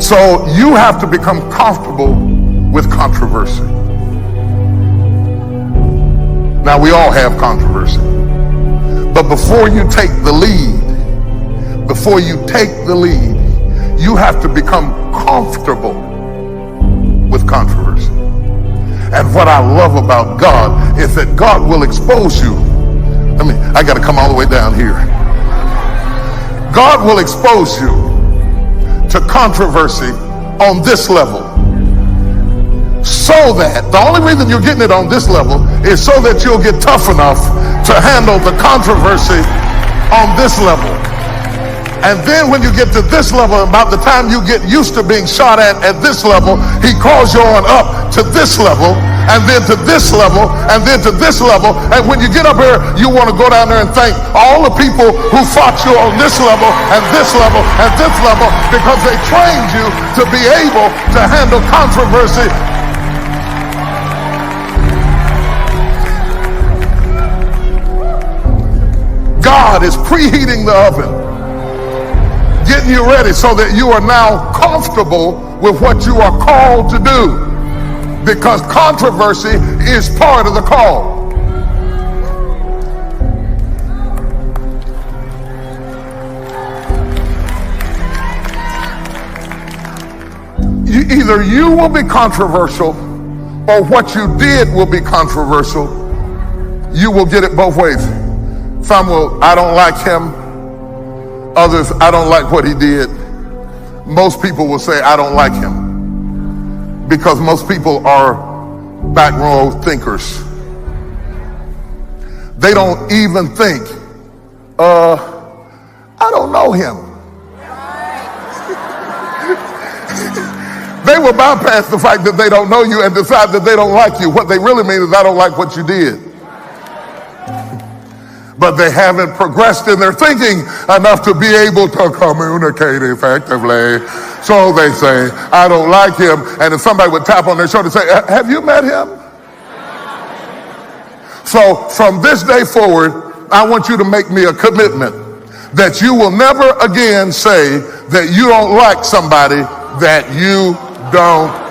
So you have to become comfortable with controversy. Now, we all have controversy. But before you take the lead, you have to become comfortable with controversy. And what I love about God is that God will expose you. I got to come all the way down here. God will expose you to controversy on this level. So that, the only reason you're getting it on this level is so that you'll get tough enough to handle the controversy on this level. And then when you get to this level, about the time you get used to being shot at this level, he calls you on up to this level, and then to this level, and then to this level. And when you get up here, you want to go down there and thank all the people who fought you on this level, and this level, and this level, because they trained you to be able to handle controversy. God is preheating the oven, getting you ready so that you are now comfortable with what you are called to do, because controversy is part of the call. Either you will be controversial or what you did will be controversial. You will get it both ways. Some will, I don't like him. Others, I don't like what he did. Most people will say, I don't like him, because most people are back row thinkers. They don't even think, I don't know him. They will bypass the fact that they don't know you and decide that they don't like you. What they really mean is, I don't like what you did. But they haven't progressed in their thinking enough to be able to communicate effectively. So they say, I don't like him. And if somebody would tap on their shoulder and say, have you met him? So from this day forward, I want you to make me a commitment that you will never again say that you don't like somebody that you don't.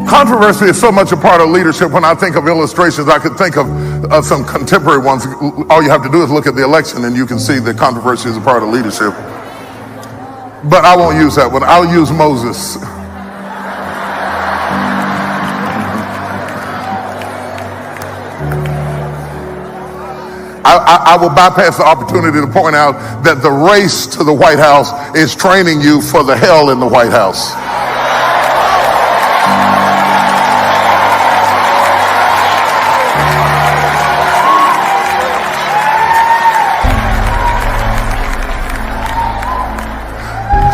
Controversy is so much a part of leadership. When I think of illustrations, I could think of some contemporary ones. All you have to do is look at the election and you can see that controversy is a part of leadership. But I won't use that one. I'll use Moses. I will bypass the opportunity to point out that the race to the White House is training you for the hell in the White House.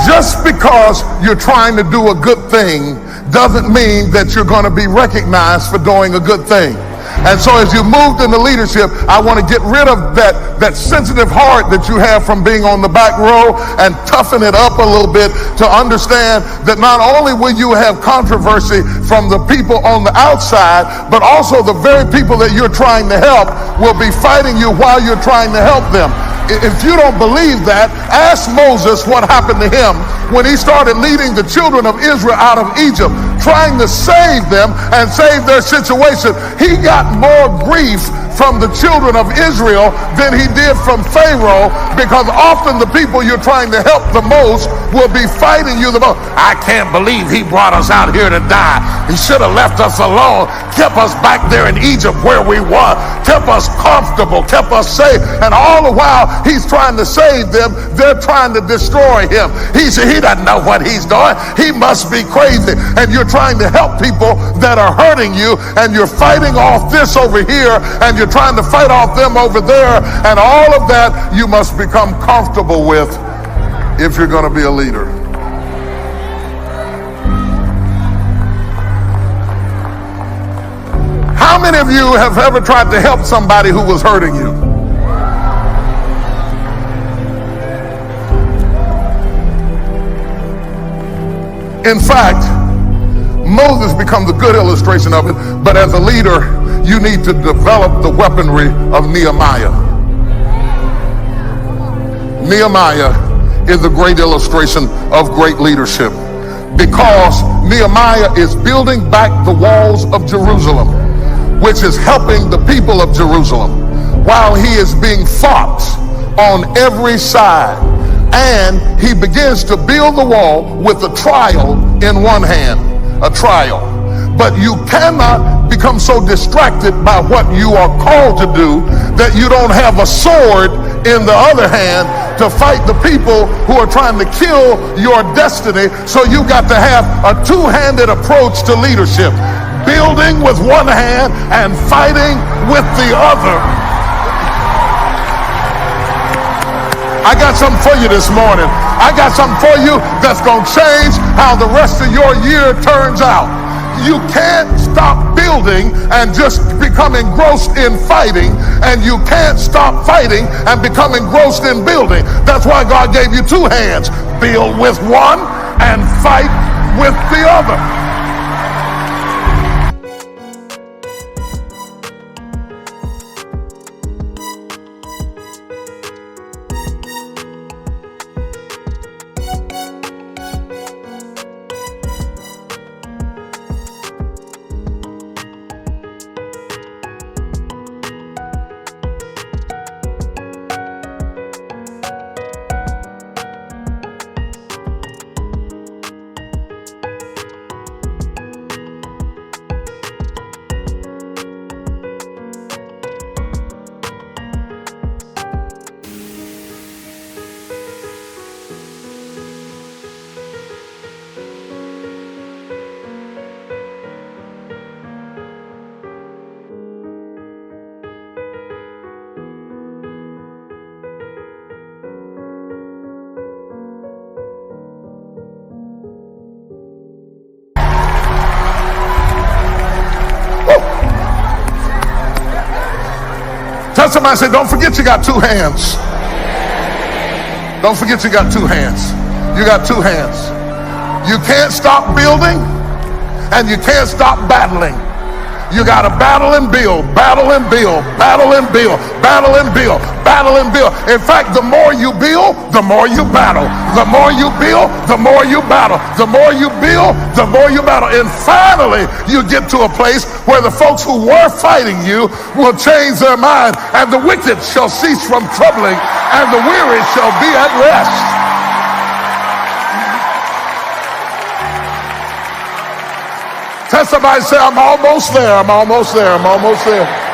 Just because you're trying to do a good thing doesn't mean that you're going to be recognized for doing a good thing. And so as you moved into leadership, I want to get rid of that sensitive heart that you have from being on the back row and toughen it up a little bit to understand that not only will you have controversy from the people on the outside, but also the very people that you're trying to help will be fighting you while you're trying to help them. If you don't believe that, ask Moses what happened to him when he started leading the children of Israel out of Egypt, trying to save them and save their situation. He got more grief from the children of Israel than he did from Pharaoh, because often the people you're trying to help the most will be fighting you the most. I can't believe he brought us out here to die. He should have left us alone, kept us back there in Egypt where we were, kept us comfortable, kept us safe. And all the while he's trying to save them, they're trying to destroy him. He doesn't know what he's doing. He must be crazy. And you're trying to help people that are hurting you, and you're fighting off this over here, and you're trying to fight off them over there, and all of that you must become comfortable with if you're going to be a leader. How many of you have ever tried to help somebody who was hurting you? In fact, Moses becomes a good illustration of it, but as a leader, you need to develop the weaponry of Nehemiah. Nehemiah is a great illustration of great leadership because Nehemiah is building back the walls of Jerusalem, which is helping the people of Jerusalem while he is being fought on every side. And he begins to build the wall with a trowel in one hand, a trowel. But you cannot become so distracted by what you are called to do that you don't have a sword in the other hand to fight the people who are trying to kill your destiny. So you got to have a two-handed approach to leadership, building with one hand and fighting with the other. I got something for you this morning. I got something for you that's going to change how the rest of your year turns out. You can't stop building and just become engrossed in fighting, and you can't stop fighting and become engrossed in building. That's why God gave you two hands. Build with one and fight with the other. Tell somebody, say, don't forget you got two hands. Don't forget you got two hands. You got two hands. You can't stop building and you can't stop battling. You got to battle and build, battle and build, battle and build, battle and build, battle and build. In fact, the more you build, the more you battle. The more you build, the more you battle. The more you build, the more you battle. And finally, you get to a place where the folks who were fighting you will change their mind, and the wicked shall cease from troubling, and the weary shall be at rest. Tell somebody, say, I'm almost there, I'm almost there, I'm almost there.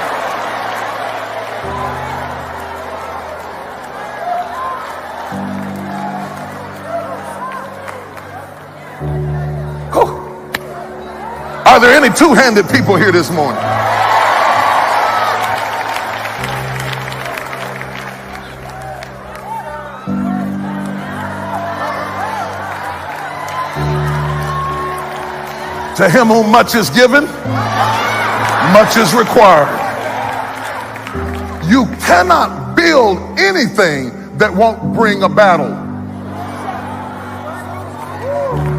Are there any two-handed people here this morning? To him whom much is given, much is required. You cannot build anything that won't bring a battle.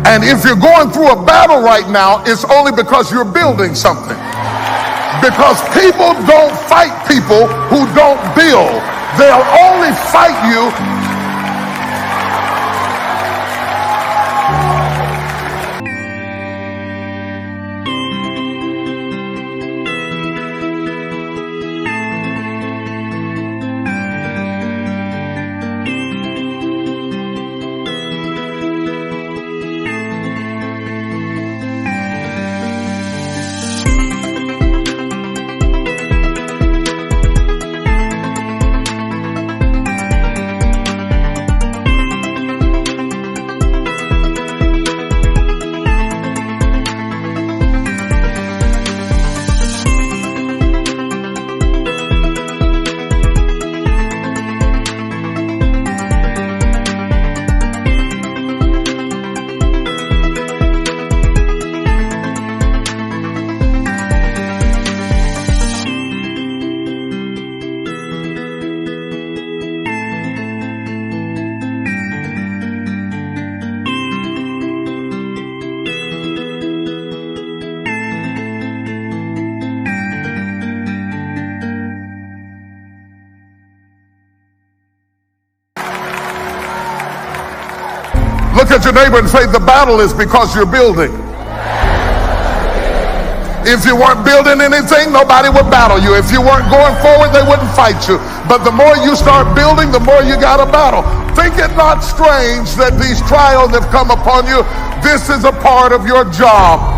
And if you're going through a battle right now, it's only because you're building something. Because people don't fight people who don't build. They'll only fight you. Look at your neighbor and say, the battle is because you're building. If you weren't building anything, nobody would battle you. If you weren't going forward, they wouldn't fight you. But the more you start building, the more you got to battle. Think it not strange that these trials have come upon you. This is a part of your job.